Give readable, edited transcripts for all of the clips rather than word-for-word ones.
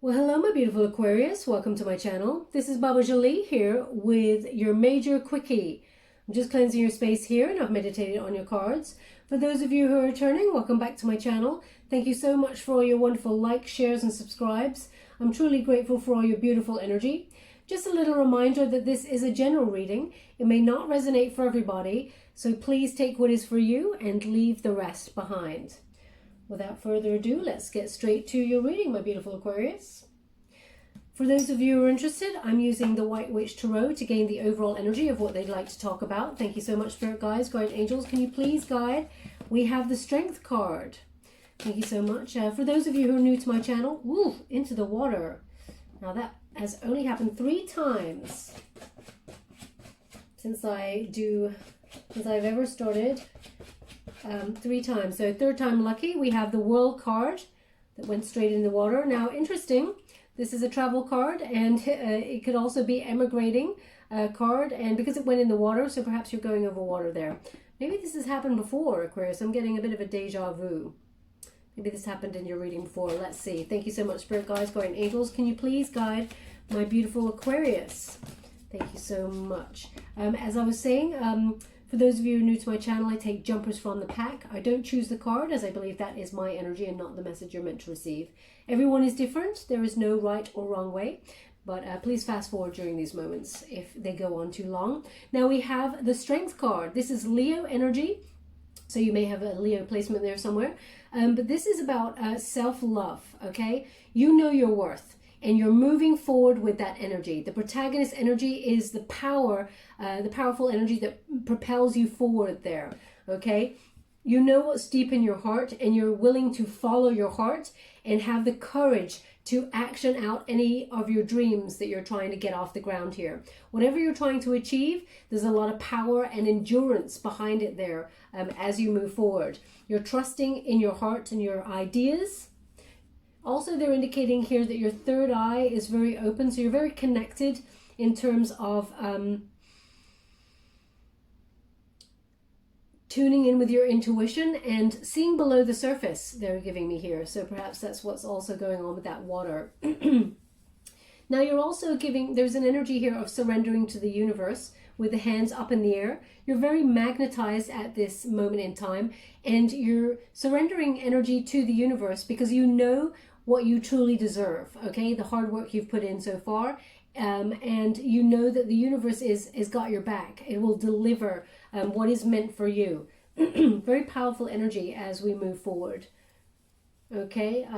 Well, hello, my beautiful Aquarius. Welcome to my channel. This is Baba Jolie here with your major quickie. I'm just cleansing your space here and I've meditated on your cards. For those of you who are returning, welcome back to my channel. Thank you so much for all your wonderful likes, shares and subscribes. I'm truly grateful for all your beautiful energy. Just a little reminder that this is a general reading. It may not resonate for everybody, so please take what is for you and leave the rest behind. Without further ado, let's get straight to your reading, my beautiful Aquarius. For those of you who are interested, I'm using the White Witch Tarot to gain the overall energy of what they'd like to talk about. Thank you so much, Spirit Guides, Guardian Angels. Can you please guide? We have the Strength card. Thank you so much. For those of you who are new to my channel, into the water. Now that has only happened 3 times since I've ever started. 3 times. So 3rd time lucky. We have the World card that went straight in the water. Now interesting, this is a travel card and it could also be emigrating card, and because it went in the water, so perhaps you're going over water there. Maybe this has happened before, Aquarius. I'm getting a bit of a deja vu. Maybe this happened in your reading before. Let's see. Thank you so much, Spirit Guides, Guardian Angels. Can you please guide my beautiful Aquarius? Thank you so much. As I was saying, for those of you new to my channel, I take jumpers from the pack. I don't choose the card, as I believe that is my energy and not the message you're meant to receive. Everyone is different. There is no right or wrong way. But please fast forward during these moments if they go on too long. Now we have the Strength card. This is Leo energy. So you may have a Leo placement there somewhere. But this is about self-love, okay? You know your worth. And you're moving forward with that energy. The protagonist energy is the power, the powerful energy that propels you forward there, okay? You know what's deep in your heart and you're willing to follow your heart and have the courage to action out any of your dreams that you're trying to get off the ground here. Whatever you're trying to achieve, there's a lot of power and endurance behind it there as you move forward. You're trusting in your heart and your ideas. Also, they're indicating here that your third eye is very open, so you're very connected in terms of tuning in with your intuition and seeing below the surface, they're giving me here. So perhaps that's what's also going on with that water. Now you're also giving, there's an energy here of surrendering to the universe with the hands up in the air. You're very magnetized at this moment in time and you're surrendering energy to the universe because you know what you truly deserve, okay? The hard work you've put in so far, and you know that the universe is got your back. It will deliver what is meant for you. Very powerful energy as we move forward, okay?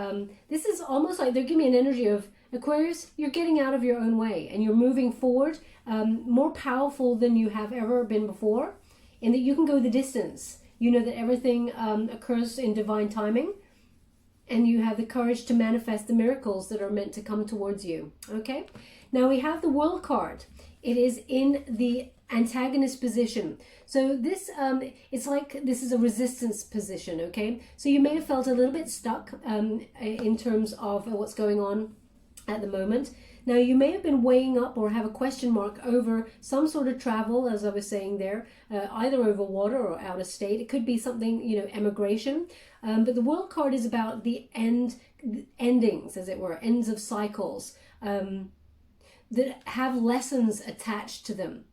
This is almost like they're giving me an energy of, Aquarius, you're getting out of your own way and you're moving forward, more powerful than you have ever been before, in that you can go the distance. You know that everything occurs in divine timing, and you have the courage to manifest the miracles that are meant to come towards you, okay? Now we have the World card. It is in the antagonist position. So this, it's like this is a resistance position, okay? So you may have felt a little bit stuck in terms of what's going on at the moment. Now you may have been weighing up or have a question mark over some sort of travel, as I was saying there, either over water or out of state. It could be something, you know, emigration. But the World card is about the endings, as it were, ends of cycles that have lessons attached to them.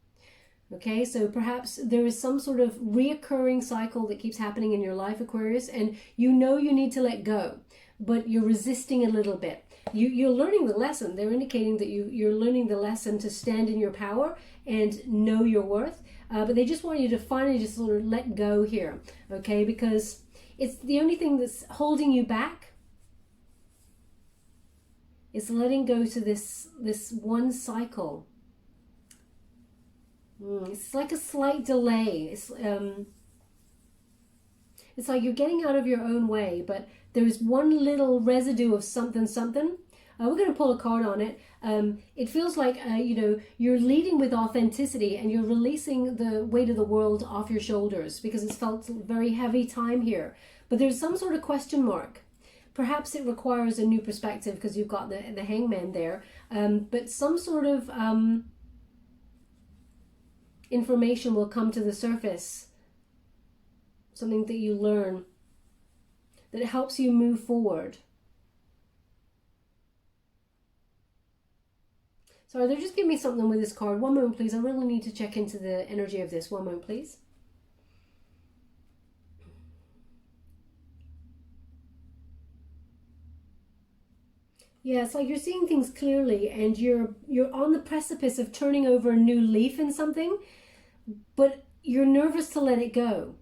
Okay, so perhaps there is some sort of reoccurring cycle that keeps happening in your life, Aquarius, and you know you need to let go, but you're resisting a little bit. You're learning the lesson. They're indicating that you're learning the lesson to stand in your power and know your worth, but they just want you to finally just sort of let go here, okay, because it's the only thing that's holding you back. It's letting go to this one cycle. It's like a slight delay. It's like you're getting out of your own way, but there's one little residue of something. We're going to pull a card on it. It feels like, you know, you're leading with authenticity and you're releasing the weight of the world off your shoulders because it's felt very heavy time here. But there's some sort of question mark. Perhaps it requires a new perspective because you've got the hangman there. But some sort of information will come to the surface. Something that you learn that helps you move forward. Sorry, they're just giving me something with this card. One moment, please. I really need to check into the energy of this. One moment, please. Yeah, it's like you're seeing things clearly, and you're on the precipice of turning over a new leaf in something, but you're nervous to let it go.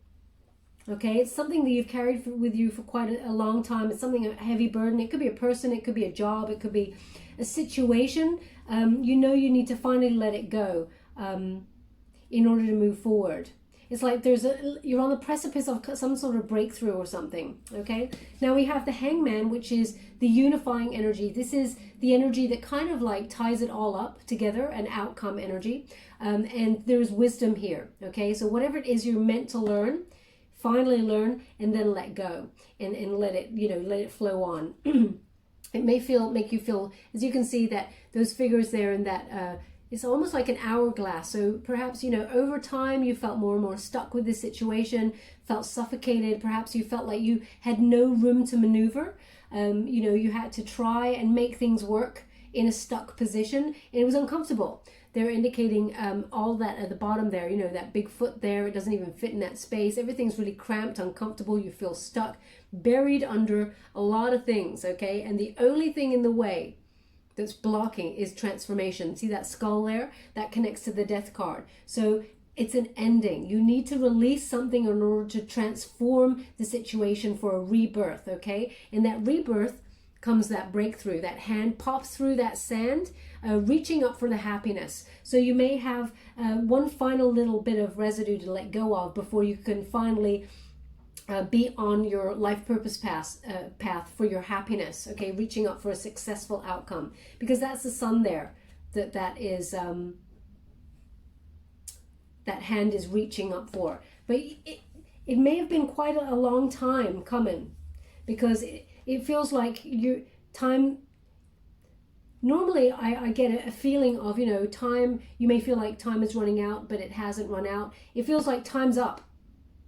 Okay, it's something that you've carried with you for quite a long time. It's something, a heavy burden. It could be a person, it could be a job, it could be a situation. You know you need to finally let it go in order to move forward. It's like you're on the precipice of some sort of breakthrough or something, okay? Now we have the Hangman, which is the unifying energy. This is the energy that kind of like ties it all up together, an outcome energy. And there's wisdom here, okay? So whatever it is you're meant to learn, finally learn, and then let go and let it, let it flow on. It may make you feel, as you can see, that those figures there and that it's almost like an hourglass. So perhaps, over time you felt more and more stuck with this situation, felt suffocated. Perhaps you felt like you had no room to maneuver. You had to try and make things work in a stuck position, and it was uncomfortable. They're indicating all that at the bottom there, that big foot there, it doesn't even fit in that space. Everything's really cramped, uncomfortable. You feel stuck, buried under a lot of things, okay? And the only thing in the way that's blocking is transformation. See that skull there? That connects to the death card. So it's an ending. You need to release something in order to transform the situation for a rebirth, okay? In that rebirth comes that breakthrough. That hand pops through that sand, reaching up for the happiness. So you may have one final little bit of residue to let go of before you can finally be on your life purpose path for your happiness, okay? Reaching up for a successful outcome, because that's the sun there that is that hand is reaching up for. But it may have been quite a long time coming, because it feels like time. Normally I get a feeling of, time, you may feel like time is running out, but it hasn't run out. It feels like time's up.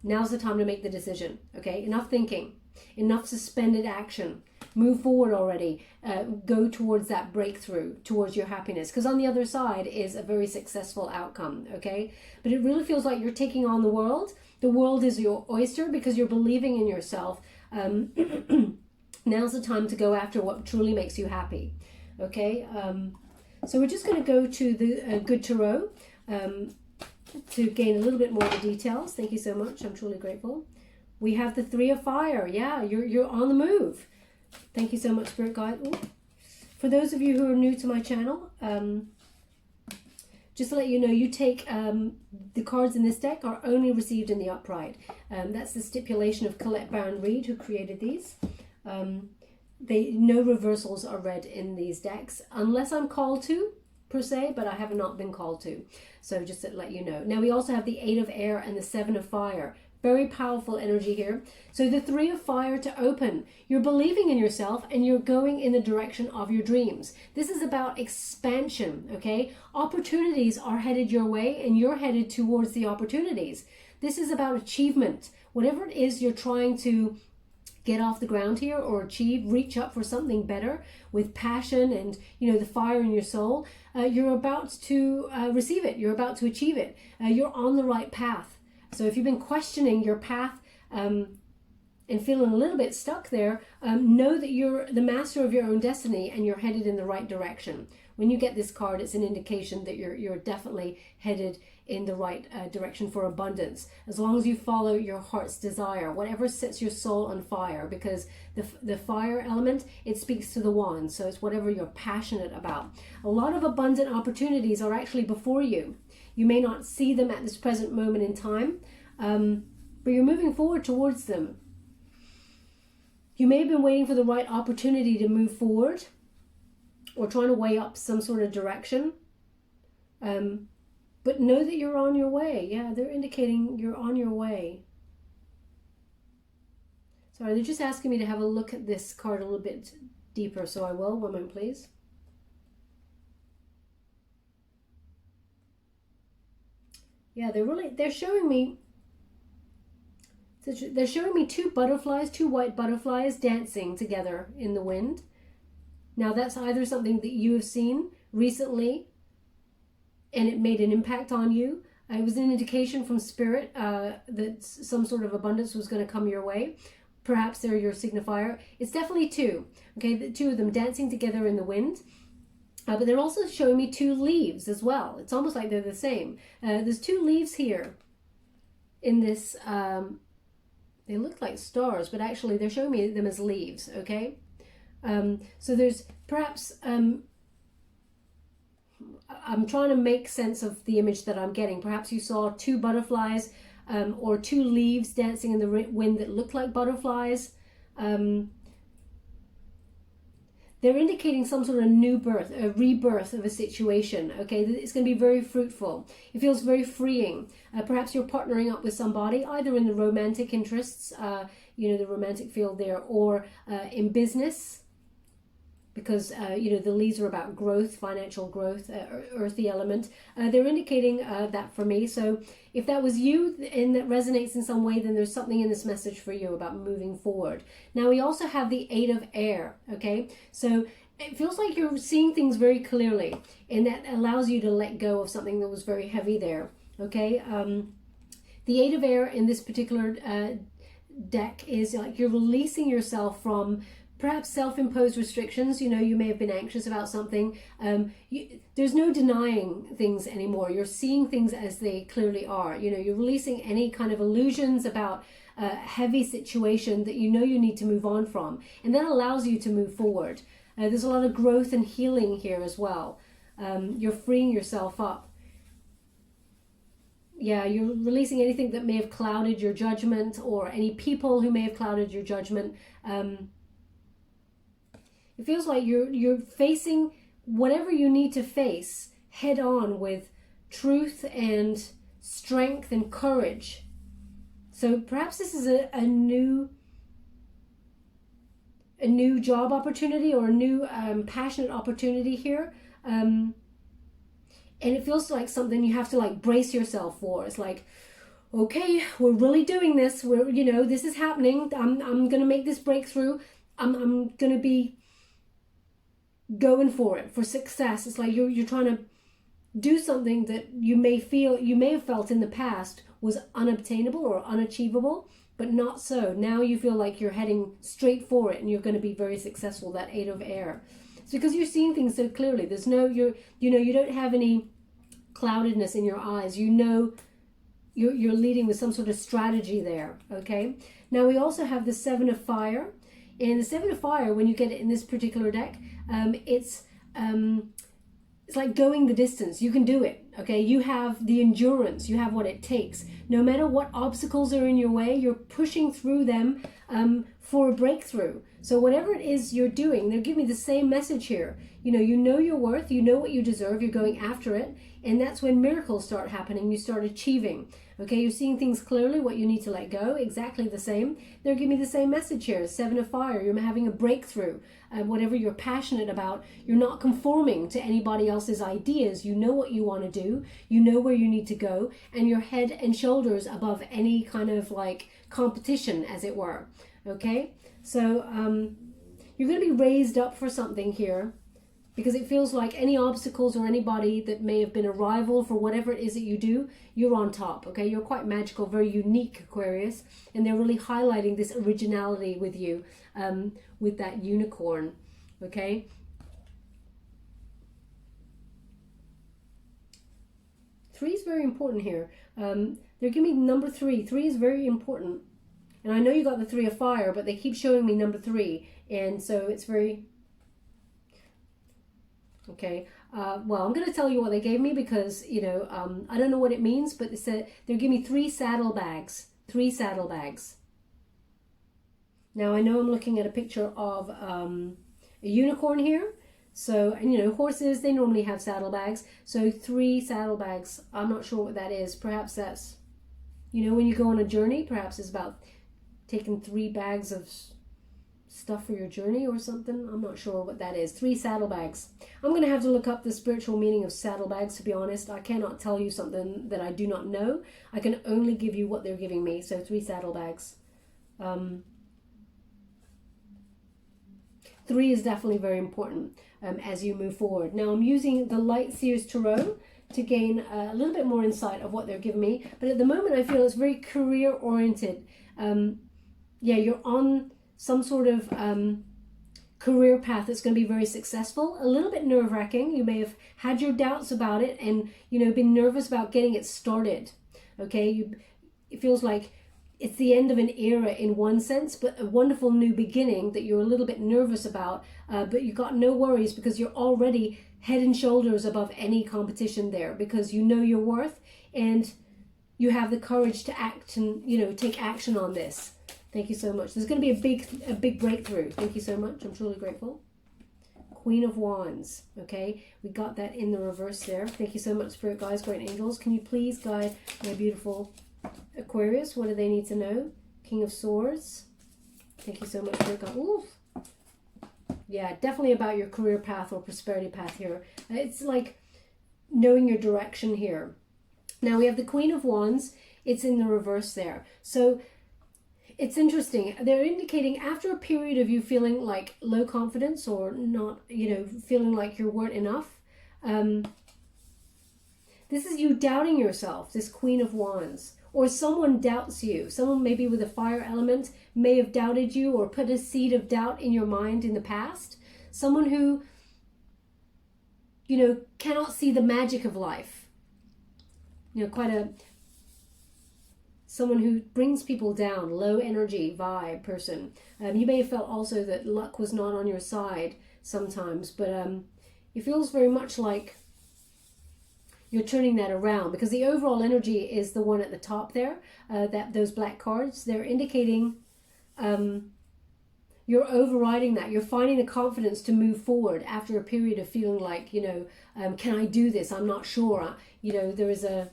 Now's the time to make the decision, okay? Enough thinking, enough suspended action. Move forward already. Go towards that breakthrough, towards your happiness. Because on the other side is a very successful outcome, okay? But it really feels like you're taking on the world. The world is your oyster because you're believing in yourself. Now's the time to go after what truly makes you happy, okay? So we're just going to go to the Good Tarot. To gain a little bit more of the details. Thank you so much. I'm truly grateful. We have the Three of Fire. Yeah, you're on the move. Thank you so much, Spirit Guide. Ooh. For those of you who are new to my channel, just to let you know, you take the cards in this deck are only received in the upright. That's the stipulation of Colette Baron Reid, who created these. No reversals are read in these decks unless I'm called to, per se, but I have not been called to. So just to let you know. Now we also have the Eight of Air and the Seven of Fire. Very powerful energy here. So the Three of Fire to open. You're believing in yourself and you're going in the direction of your dreams. This is about expansion, okay? Opportunities are headed your way and you're headed towards the opportunities. This is about achievement. Whatever it is you're trying to get off the ground here or achieve, reach up for something better with passion and, the fire in your soul, you're about to receive it. You're about to achieve it. You're on the right path. So if you've been questioning your path and feeling a little bit stuck there, know that you're the master of your own destiny and you're headed in the right direction. When you get this card, it's an indication that you're definitely headed in the right direction for abundance, as long as you follow your heart's desire, whatever sets your soul on fire, because the fire element, it speaks to the wand, so it's whatever you're passionate about. A lot of abundant opportunities are actually before you. You may not see them at this present moment in time, but you're moving forward towards them. You may have been waiting for the right opportunity to move forward or trying to weigh up some sort of direction. But know that you're on your way. Yeah, they're indicating you're on your way. Sorry, they're just asking me to have a look at this card a little bit deeper, so I will. One moment, please. Yeah, they're showing me, they're showing me two white butterflies dancing together in the wind. Now that's either something that you have seen recently and it made an impact on you. It was an indication from spirit that some sort of abundance was going to come your way. Perhaps they're your signifier. It's definitely two. Okay, the two of them dancing together in the wind. But they're also showing me two leaves as well. It's almost like they're the same. There's two leaves here in this. They look like stars, but actually they're showing me them as leaves. Okay, so there's perhaps. I'm trying to make sense of the image that I'm getting. Perhaps you saw two butterflies or two leaves dancing in the wind that look like butterflies. They're indicating some sort of new birth, a rebirth of a situation, okay? It's going to be very fruitful. It feels very freeing. Perhaps you're partnering up with somebody, either in the romantic interests, you know, the romantic field there, or in business, because, you know, the leaves are about growth, financial growth, earthy element. They're indicating that for me. So if that was you and that resonates in some way, then there's something in this message for you about moving forward. Now, we also have the Eight of Air, okay? So it feels like you're seeing things very clearly, and that allows you to let go of something that was very heavy there, okay? The Eight of Air in this particular deck is like you're releasing yourself from perhaps self-imposed restrictions. You know, you may have been anxious about something. There's no denying things anymore. You're seeing things as they clearly are. You know, you're releasing any kind of illusions about a heavy situation that you know you need to move on from. And that allows you to move forward. There's a lot of growth and healing here as well. You're freeing yourself up. Yeah, you're releasing anything that may have clouded your judgment, or any people who may have clouded your judgment. It feels like you're facing whatever you need to face head on with truth and strength and courage. So perhaps this is a new job opportunity, or a new passionate opportunity here. And it feels like something you have to like brace yourself for. It's like, okay, we're really doing this. We're, you know, this is happening. I'm going to make this breakthrough. I'm going to be going for it, for success. It's like you're trying to do something that you may have felt in the past was unobtainable or unachievable, but not so. Now you feel like you're heading straight for it, and you're going to be very successful. That Eight of Air. It's because you're seeing things so clearly. There's no, you don't have any cloudedness in your eyes. You know, you're leading with some sort of strategy there. Okay. Now we also have the Seven of Fire, and the Seven of Fire, when you get it in this particular deck, it's like going the distance. You can do it. Okay, you have the endurance. You have what it takes. No matter what obstacles are in your way, you're pushing through them for a breakthrough. So whatever it is you're doing, they're giving me the same message here. You know your worth. You know what you deserve. You're going after it, and that's when miracles start happening. You start achieving. Okay, you're seeing things clearly, what you need to let go, exactly the same. They're giving me the same message here. Seven of Fire, you're having a breakthrough. Whatever you're passionate about, you're not conforming to anybody else's ideas. You know what you want to do. You know where you need to go, and you're head and shoulders above any kind of like competition, as it were. Okay, so you're going to be raised up for something here, because it feels like any obstacles or anybody that may have been a rival for whatever it is that you do, you're on top, okay? You're quite magical, very unique, Aquarius, and they're really highlighting this originality with you, with that unicorn, okay? Three is very important here. They're giving me number three. Three is very important. And I know you got the Three of Fire, but they keep showing me number three, and so it's very... Okay, well, I'm going to tell you what they gave me, because, I don't know what it means, but they said they're giving me 3 saddlebags. 3 saddlebags. Now, I know I'm looking at a picture of a unicorn here. So, and horses, they normally have saddlebags. So 3 saddlebags, I'm not sure what that is. Perhaps that's, when you go on a journey, perhaps it's about taking 3 bags of stuff for your journey or something. I'm not sure what that is. 3 saddlebags. I'm going to have to look up the spiritual meaning of saddlebags, to be honest. I cannot tell you something that I do not know. I can only give you what they're giving me. So 3 saddlebags. 3 is definitely very important. as you move forward. Now I'm using the Light Seers Tarot to gain a little bit more insight of what they're giving me. But at the moment I feel it's very career oriented. Yeah, you're on some sort of career path that's going to be very successful. A little bit nerve-wracking. You may have had your doubts about it and, you know, been nervous about getting it started. Okay, it feels like it's the end of an era in one sense, but a wonderful new beginning that you're a little bit nervous about, but you got no worries because you're already head and shoulders above any competition there, because you know your worth and you have the courage to act and, you know, take action on this. Thank you so much. There's going to be a big breakthrough. Thank you so much. I'm truly grateful. Queen of Wands. Okay, we got that in the reverse there. Thank you so much, Spirit Guides, Great Angels. Can you please guide my beautiful Aquarius? What do they need to know? King of Swords. Thank you so much, Spirit Guides. Ooh. Yeah, definitely about your career path or prosperity path here. It's like knowing your direction here. Now we have the Queen of Wands. It's in the reverse there. So it's interesting. They're indicating after a period of you feeling like low confidence or not, you know, feeling like you weren't enough. This is you doubting yourself, this Queen of Wands. Or someone doubts you. Someone maybe with a fire element may have doubted you or put a seed of doubt in your mind in the past. Someone who, you know, cannot see the magic of life. You know, someone who brings people down, low energy vibe person. You may have felt also that luck was not on your side sometimes, but it feels very much like you're turning that around, because the overall energy is the one at the top there, those black cards. They're indicating you're overriding that. You're finding the confidence to move forward after a period of feeling like, you know, can I do this? I'm not sure. You know, there is a,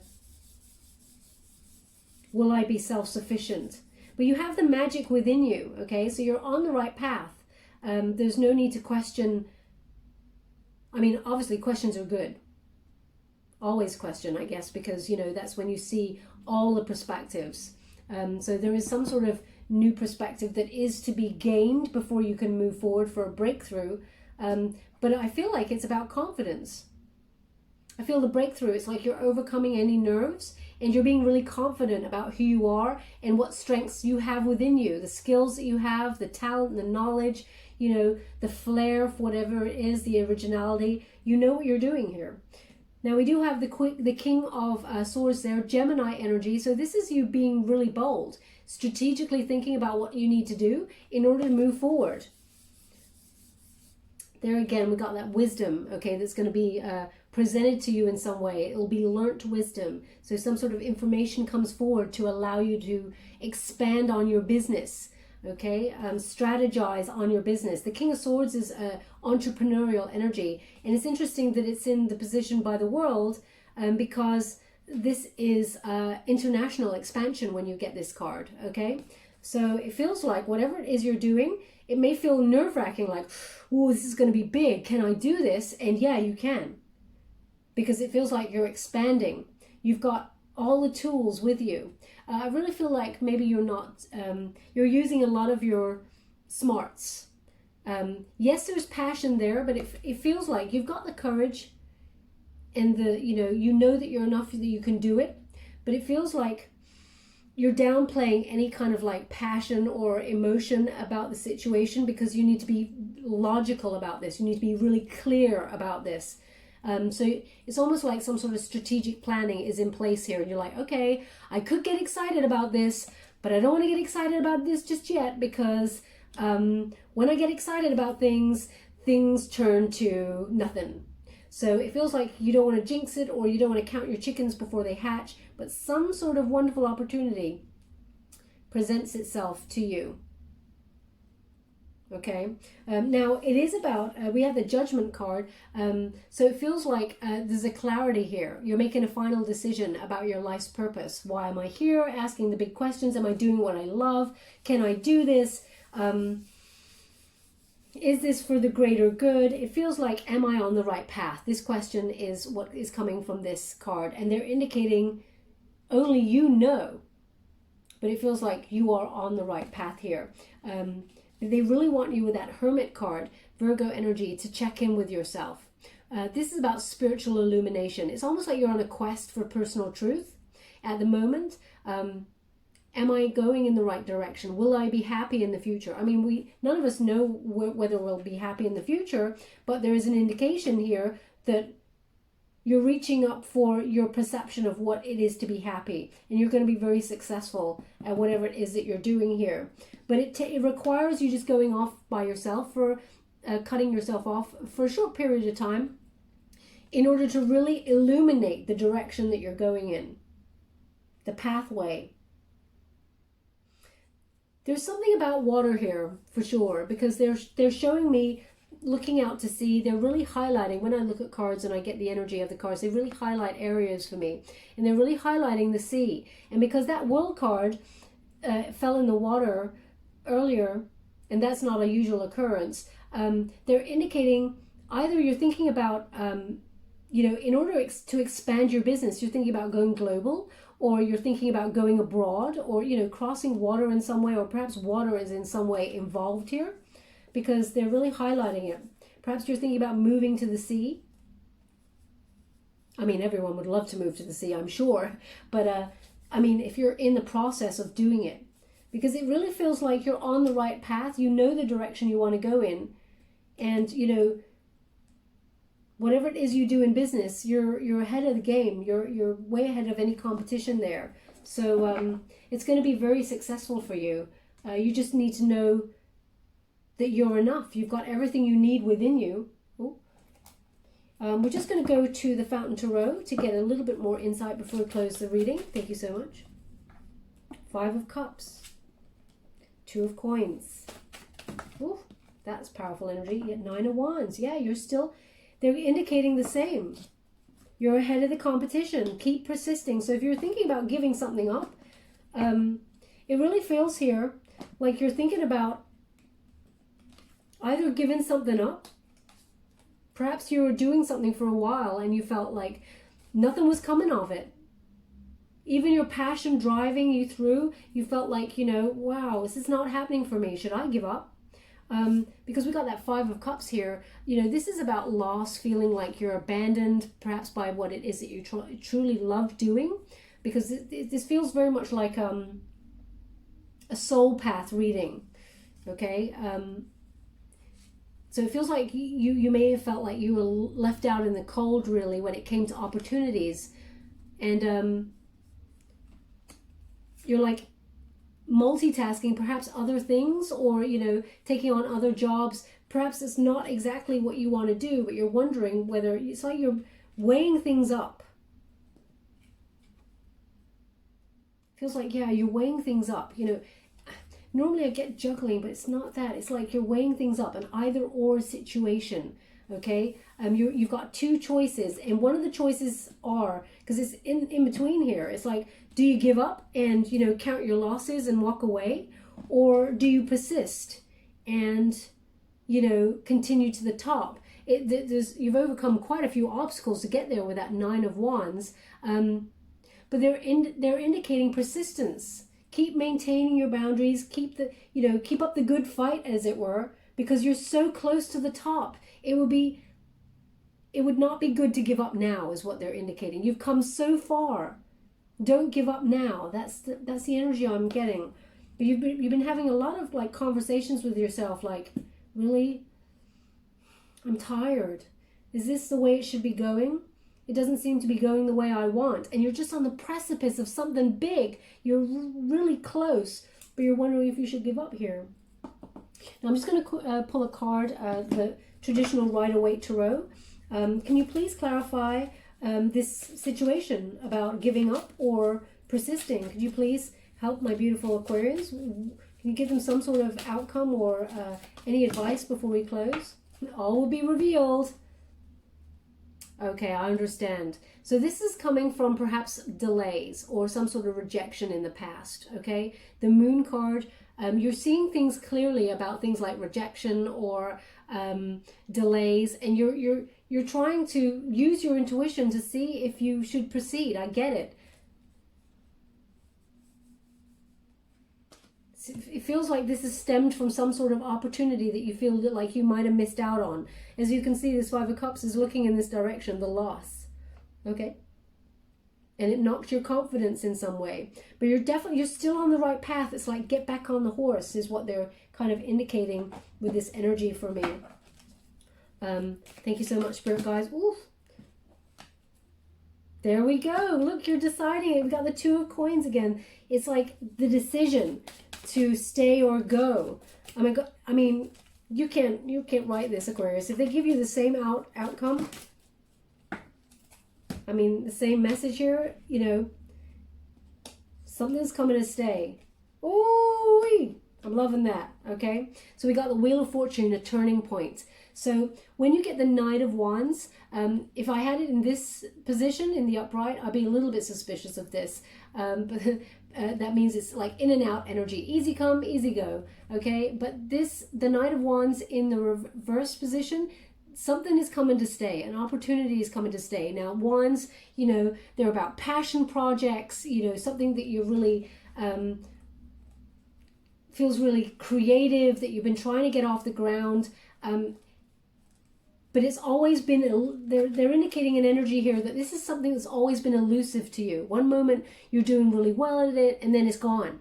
will I be self-sufficient? But you have the magic within you, okay? So you're on the right path. There's no need to question. I mean, obviously questions are good. Always question, I guess, because, you know, that's when you see all the perspectives. So there is some sort of new perspective that is to be gained before you can move forward for a breakthrough. But I feel like it's about confidence. I feel the breakthrough, it's like you're overcoming any nerves and you're being really confident about who you are and what strengths you have within you, the skills that you have, the talent, the knowledge, you know, the flair for whatever it is, the originality. You know what you're doing here. Now we do have the King of Swords there, Gemini energy. So this is you being really bold, strategically thinking about what you need to do in order to move forward. There again, we got that wisdom, okay, that's going to be presented to you in some way. It will be learnt wisdom. So some sort of information comes forward to allow you to expand on your business. Okay, strategize on your business. The King of Swords is entrepreneurial energy, and it's interesting that it's in the position by the world because this is international expansion when you get this card. Okay, so it feels like whatever it is you're doing, it may feel nerve-wracking, like, oh, this is going to be big. Can I do this? And yeah, you can, because it feels like you're expanding. You've got all the tools with you. I really feel like maybe you're not, you're using a lot of your smarts. Yes, there's passion there, but it feels like you've got the courage and you know that you're enough that you can do it, but it feels like you're downplaying any kind of like passion or emotion about the situation because you need to be logical about this. You need to be really clear about this. So it's almost like some sort of strategic planning is in place here. And you're like, okay, I could get excited about this, but I don't want to get excited about this just yet because when I get excited about things, things turn to nothing. So it feels like you don't want to jinx it or you don't want to count your chickens before they hatch, but some sort of wonderful opportunity presents itself to you. Okay, now it is about, we have the Judgment card, so it feels like there's a clarity here. You're making a final decision about your life's purpose. Why am I here? Asking the big questions. Am I doing what I love? Can I do this? Is this for the greater good? It feels like, am I on the right path? This question is what is coming from this card, and they're indicating only you know, but it feels like you are on the right path here. They really want you with that Hermit card, Virgo energy to check in with yourself. This is about spiritual illumination. It's almost like you're on a quest for personal truth at the moment. Am I going in the right direction? Will I be happy in the future? I mean, none of us know whether we'll be happy in the future, but there is an indication here that you're reaching up for your perception of what it is to be happy, and you're going to be very successful at whatever it is that you're doing here. But it requires you just going off by yourself, for cutting yourself off for a short period of time in order to really illuminate the direction that you're going in, the pathway. There's something about water here for sure, because they're showing me looking out to sea. They're really highlighting, when I look at cards and I get the energy of the cards, they really highlight areas for me, and they're really highlighting the sea. And because that World card fell in the water earlier, and that's not a usual occurrence, they're indicating either you're thinking about in order to expand your business, you're thinking about going global, or you're thinking about going abroad, or crossing water in some way, or perhaps water is in some way involved here, because they're really highlighting it. Perhaps you're thinking about moving to the sea. I mean, everyone would love to move to the sea, I'm sure, but I mean, if you're in the process of doing it, because it really feels like you're on the right path, you know the direction you want to go in, and whatever it is you do in business, you're ahead of the game. You're way ahead of any competition there. So it's going to be very successful for you. You just need to know that you're enough. You've got everything you need within you. We're just going to go to the Fountain Tarot to get a little bit more insight before we close the reading. Thank you so much. 5 of Cups. 2 of Coins. Ooh, that's powerful energy. You get 9 of Wands. Yeah, they're indicating the same. You're ahead of the competition. Keep persisting. So if you're thinking about giving something up, it really feels here like you're thinking about either giving something up. Perhaps you were doing something for a while and you felt like nothing was coming of it. Even your passion driving you through, you felt like, wow, this is not happening for me. Should I give up? Because we got that 5 of Cups here. This is about loss, feeling like you're abandoned, perhaps by what it is that you truly love doing. Because this feels very much like a soulpath reading, okay? So it feels like you may have felt like you were left out in the cold, really, when it came to opportunities. And you're like multitasking perhaps other things, or taking on other jobs. Perhaps it's not exactly what you want to do, but you're wondering whether it's like you're weighing things up. Feels like, yeah, you're weighing things up. Normally I get juggling, but it's not that. It's like you're weighing things up, an either or situation. Okay, you've got 2 choices, and one of the choices are, because it's in between here, it's like, do you give up and count your losses and walk away, or do you persist and continue to the top? You've overcome quite a few obstacles to get there with that 9 of Wands, but they're indicating persistence. Keep maintaining your boundaries. Keep up the good fight, as it were, because you're so close to the top. It would not be good to give up now, is what they're indicating. You've come so far. Don't give up now. That's the energy I'm getting. But you've been having a lot of conversations with yourself, like, really, I'm tired. Is this the way it should be going? It doesn't seem to be going the way I want. And you're just on the precipice of something big. You're really close, but you're wondering if you should give up here. Now I'm just going to pull a card, the traditional Rider-Waite Tarot. Can you please clarify this situation about giving up or persisting? Could you please help my beautiful Aquarians? Can you give them some sort of outcome or any advice before we close? All will be revealed. Okay, I understand. So this is coming from perhaps delays or some sort of rejection in the past, okay? The Moon card, you're seeing things clearly about things like rejection or delays, and you're trying to use your intuition to see if you should proceed. I get it. It feels like this is stemmed from some sort of opportunity that you feel that like you might have missed out on. As you can see, this Five of Cups is looking in this direction, the loss. Okay? And it knocked your confidence in some way. But you're still on the right path. It's like get back on the horse is what they're kind of indicating with this energy for me. Thank you so much, Spirit Guys. Ooh. There we go. Look, you're deciding. We've got the Two of Coins again. It's like the decision to stay or go. I mean, you can't write this, Aquarius. If they give you the same outcome, I mean, the same message here, you know, something's coming to stay. Ooh, I'm loving that, okay? So we got the Wheel of Fortune, a turning point. So when you get the Knight of Wands, if I had it in this position, in the upright, I'd be a little bit suspicious of this. But that means it's like in and out energy. Easy come, easy go, okay? But the Knight of Wands in the reverse position, something is coming to stay. An opportunity is coming to stay. Now, wands, you know, they're about passion projects, you know, something that you're really, feels really creative, that you've been trying to get off the ground. But it's always been, they're indicating an energy here that this is something that's always been elusive to you. One moment you're doing really well at it, and then it's gone.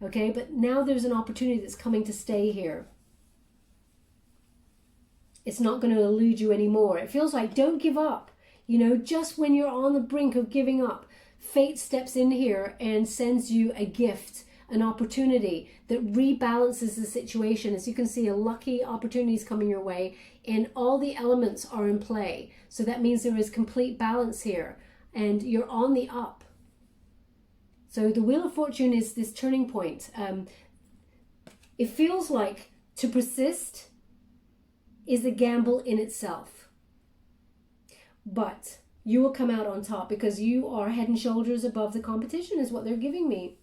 Okay, but now there's an opportunity that's coming to stay here. It's not going to elude you anymore. It feels like don't give up. You know, just when you're on the brink of giving up, fate steps in here and sends you a gift, an opportunity that rebalances the situation. As you can see, a lucky opportunity is coming your way and all the elements are in play. So that means there is complete balance here and you're on the up. So the Wheel of Fortune is this turning point. It feels like to persist is a gamble in itself. But you will come out on top because you are head and shoulders above the competition is what they're giving me.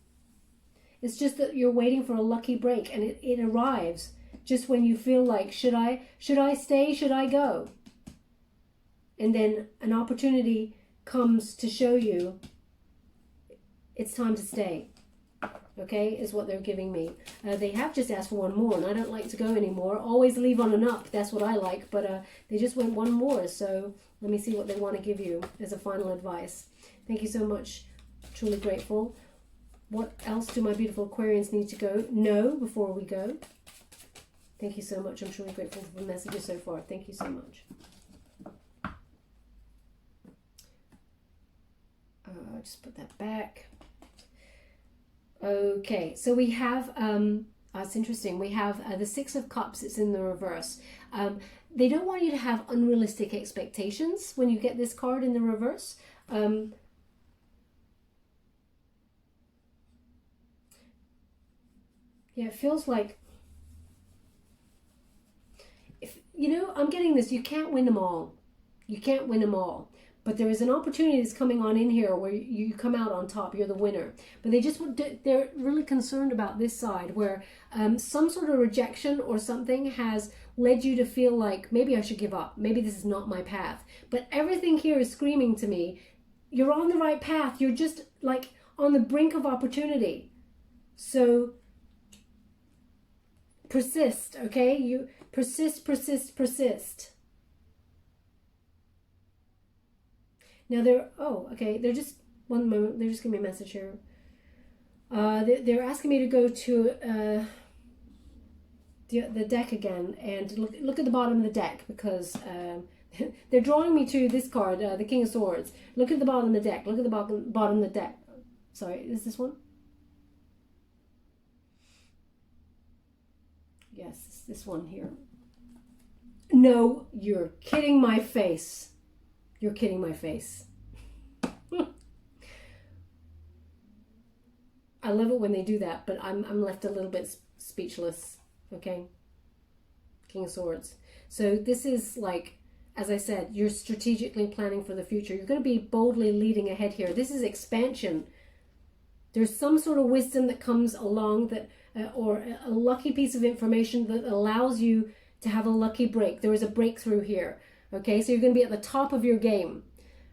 It's just that you're waiting for a lucky break and it arrives just when you feel like, should I stay, should I go? And then an opportunity comes to show you it's time to stay. Okay, is what they're giving me. They have just asked for one more, and I don't like to go anymore. Always leave on an up. That's what I like, but they just went one more. So let me see what they want to give you as a final advice. Thank you so much. Truly grateful. What else do my beautiful Aquarians need to know before we go? Thank you so much. I'm truly grateful for the messages so far. Thank you so much. I'll just put that back. Okay, so we have, it's interesting, we have the Six of Cups, it's in the reverse. They don't want you to have unrealistic expectations when you get this card in the reverse. Yeah, it feels like, I'm getting this, you can't win them all. You can't win them all. But there is an opportunity that's coming on in here where you come out on top. You're the winner. But they're really concerned about this side where some sort of rejection or something has led you to feel like maybe I should give up. Maybe this is not my path. But everything here is screaming to me, you're on the right path. You're just like on the brink of opportunity. So persist, okay? You persist, persist, persist. Now they're just, one moment, they're just giving me a message here. They're asking me to go to the deck again and look at the bottom of the deck because they're drawing me to this card, the King of Swords. Look at the bottom of the deck, look at the bottom of the deck. Sorry, is this one? Yes, it's this one here. No, you're kidding my face. You're kidding my face. I love it when they do that, but I'm left a little bit speechless. Okay? King of Swords. So this is like, as I said, you're strategically planning for the future. You're going to be boldly leading ahead here. This is expansion. There's some sort of wisdom that comes along that, or a lucky piece of information that allows you to have a lucky break. There is a breakthrough here. Okay, so you're going to be at the top of your game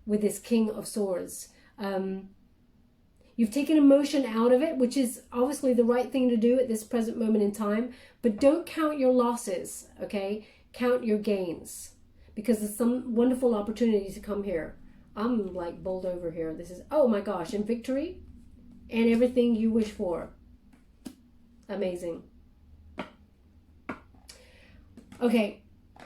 with this King of Swords. You've taken emotion out of it, which is obviously the right thing to do at this present moment in time. But don't count your losses, okay? Count your gains, because there's some wonderful opportunities to come here. I'm like bowled over here. This is, oh my gosh, and victory and everything you wish for. Amazing. Okay,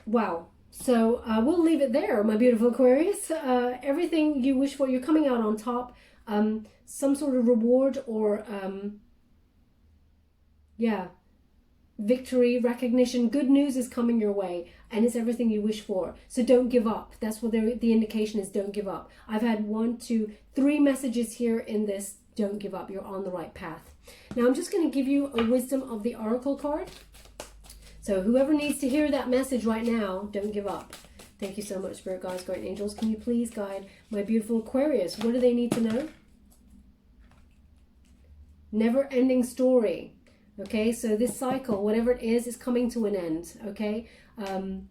wow. So we'll leave it there, my beautiful Aquarius. Everything you wish for, you're coming out on top. Some sort of reward or, yeah, victory, recognition, good news is coming your way, and it's everything you wish for. So don't give up. That's what the indication is, don't give up. I've had 1, 2, 3 messages here in this, don't give up. You're on the right path. Now I'm just going to give you a wisdom of the oracle card. So whoever needs to hear that message right now, don't give up. Thank you so much, Spirit Guides, Guardian Angels. Can you please guide my beautiful Aquarius? What do they need to know? Never-ending story. Okay, so this cycle, whatever it is coming to an end. Okay, and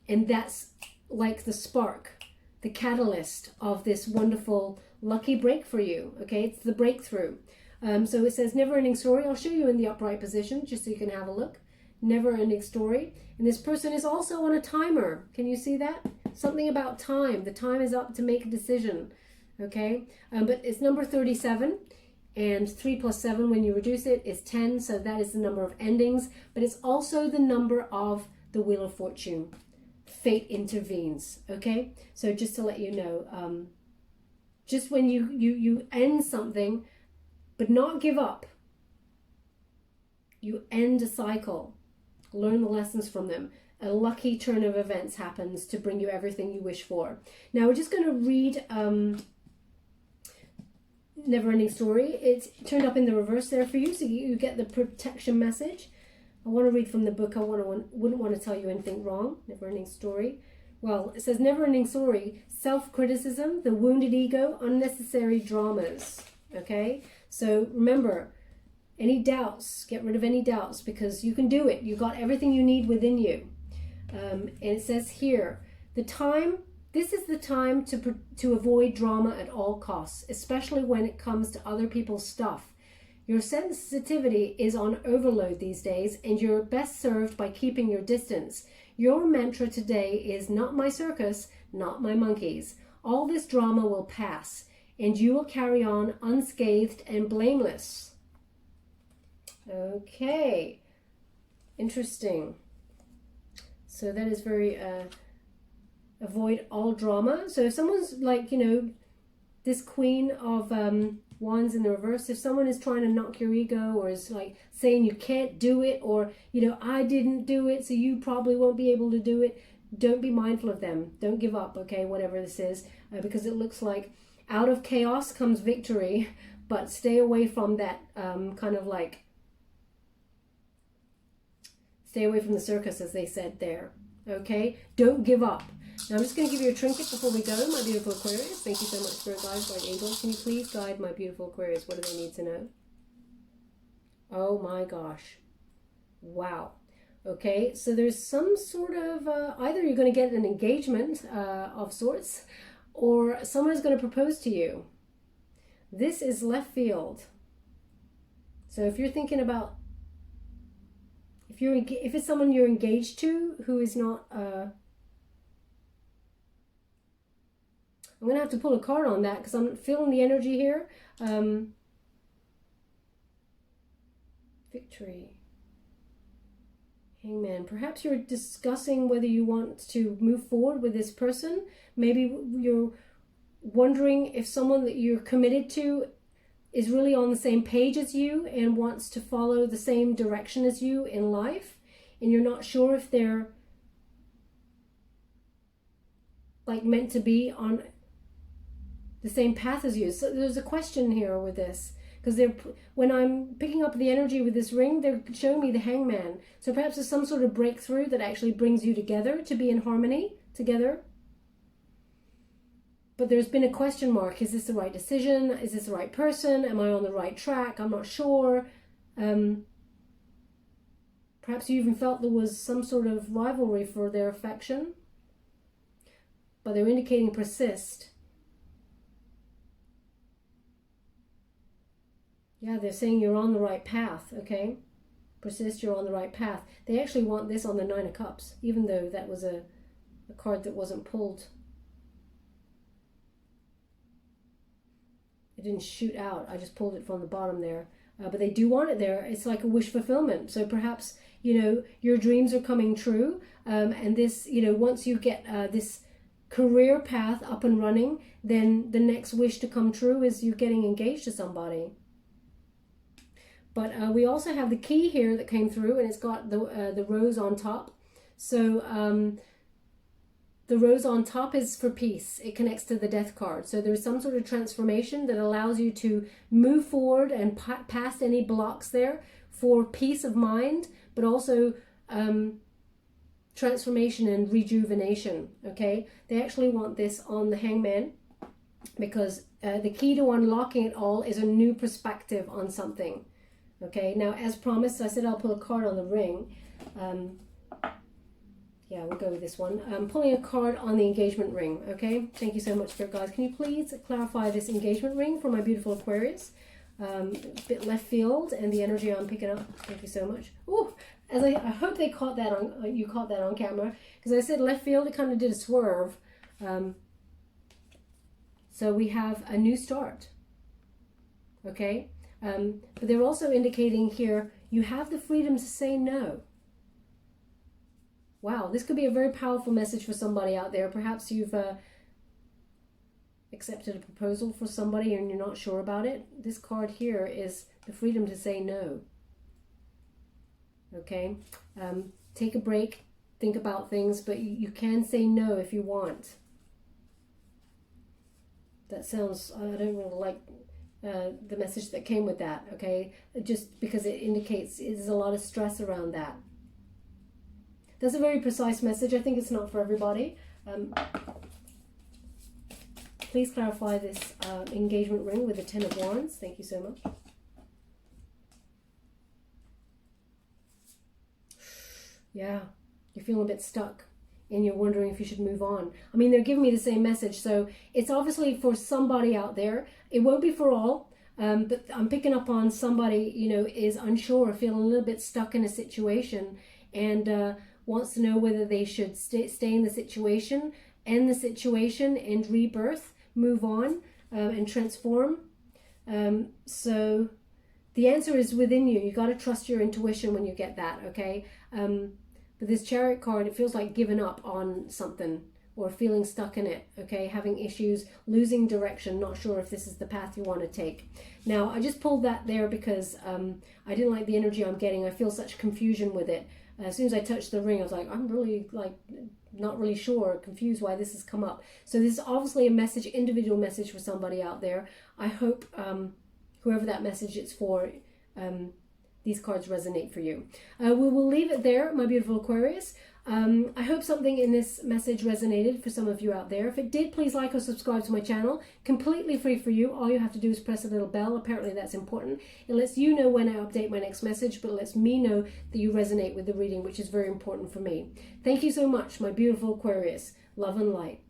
that's like the spark, the catalyst of this wonderful lucky break for you. Okay, it's the breakthrough. So it says never-ending story. I'll show you in the upright position just so you can have a look. Never-ending story. And this person is also on a timer. Can you see that? Something about time. The time is up to make a decision. Okay, but it's number 37. And 3 plus 7, when you reduce it, is 10. So that is the number of endings. But it's also the number of the Wheel of Fortune. Fate intervenes. Okay? So just to let you know, just when you end something, but not give up. You end a cycle. Learn the lessons from them. A lucky turn of events happens to bring you everything you wish for. Now we're just going to read... Never-ending story. It's turned up in the reverse there for you, so you get the protection message. I want to read from the book. Wouldn't want to tell you anything wrong. Never-ending story. Well, it says never-ending story, self-criticism, the wounded ego, unnecessary dramas. Okay? So remember, any doubts, get rid of any doubts, because you can do it. You got everything you need within you. And it says here, this is the time to avoid drama at all costs, especially when it comes to other people's stuff. Your sensitivity is on overload these days, and you're best served by keeping your distance. Your mantra today is not my circus, not my monkeys. All this drama will pass, and you will carry on unscathed and blameless. Okay, interesting. So that is very... avoid all drama. So if someone's like, you know, this Queen of Wands in the reverse, if someone is trying to knock your ego or is like saying you can't do it, or, you know, I didn't do it, so you probably won't be able to do it, don't be mindful of them. Don't give up, okay, whatever this is, because it looks like out of chaos comes victory, but stay away from that kind of like, stay away from the circus, as they said there, okay? Don't give up. Now I'm just going to give you a trinket before we go, my beautiful Aquarius. Thank you so much, Spirit Guides, Guardian Angels. Can you please guide my beautiful Aquarius? What do they need to know? Oh my gosh. Wow. Okay, so there's some sort of, either you're going to get an engagement of sorts, or someone is going to propose to you. This is left field. So if you're thinking about, if it's someone you're engaged to who is not... I'm going to have to pull a card on that because I'm feeling the energy here. Victory. Hangman. Perhaps you're discussing whether you want to move forward with this person. Maybe you're wondering if someone that you're committed to is really on the same page as you and wants to follow the same direction as you in life. And you're not sure if they're like meant to be on the same path as you. So there's a question here with this, because when I'm picking up the energy with this ring, they're showing me the Hangman. So perhaps there's some sort of breakthrough that actually brings you together to be in harmony together. But there's been a question mark. Is this the right decision? Is this the right person? Am I on the right track? I'm not sure. Perhaps you even felt there was some sort of rivalry for their affection, but they're indicating persist. Yeah, they're saying you're on the right path, okay? Persist, you're on the right path. They actually want this on the Nine of Cups, even though that was a card that wasn't pulled. It didn't shoot out. I just pulled it from the bottom there. But they do want it there. It's like a wish fulfillment. So perhaps, you know, your dreams are coming true. And this, you know, once you get this career path up and running, then the next wish to come true is you getting engaged to somebody. But we also have the key here that came through, and it's got the rose on top. So the rose on top is for peace. It connects to the death card. So there's some sort of transformation that allows you to move forward and past any blocks there for peace of mind, but also transformation and rejuvenation, okay? They actually want this on the Hangman because the key to unlocking it all is a new perspective on something, okay? Now, as promised, I said I'll pull a card on the ring. Yeah, we'll go with this one. I'm pulling a card on the engagement ring, okay? Thank you so much, Spirit guys. Can you please clarify this engagement ring for my beautiful Aquarius? A bit left field, and the energy I'm picking up. Thank you so much. Oh, as I hope they caught that on you caught that on camera, because I said left field. It kind of did a swerve. So we have a new start, okay? But they're also indicating here you have the freedom to say no. Wow, this could be a very powerful message for somebody out there. Perhaps you've accepted a proposal for somebody and you're not sure about it. This card here is the freedom to say no. Okay, take a break, think about things, but you can say no if you want. That sounds, I don't really like the message that came with that, okay? Just because it indicates there's a lot of stress around that. That's a very precise message. I think it's not for everybody. Please clarify this engagement ring with the Ten of Wands. Thank you so much. Yeah, you're feeling a bit stuck and you're wondering if you should move on. I mean, they're giving me the same message. So it's obviously for somebody out there. It won't be for all. But I'm picking up on somebody, you know, is unsure, feeling a little bit stuck in a situation and wants to know whether they should stay in the situation, end the situation and rebirth, move on and transform. So the answer is within you. You got to trust your intuition when you get that, okay? But this Chariot card, it feels like giving up on something or feeling stuck in it, okay? Having issues, losing direction, not sure if this is the path you want to take. Now, I just pulled that there because I didn't like the energy I'm getting. I feel such confusion with it. As soon as I touched the ring, I was like, I'm really not really sure, confused why this has come up. So this is obviously a message, individual message for somebody out there. I hope whoever that message is for, these cards resonate for you. We will leave it there, my beautiful Aquarius. I hope something in this message resonated for some of you out there. If it did, please like or subscribe to my channel. Completely free for you. All you have to do is press a little bell. Apparently that's important. It lets you know when I update my next message, but it lets me know that you resonate with the reading, which is very important for me. Thank you so much, my beautiful Aquarius. Love and light.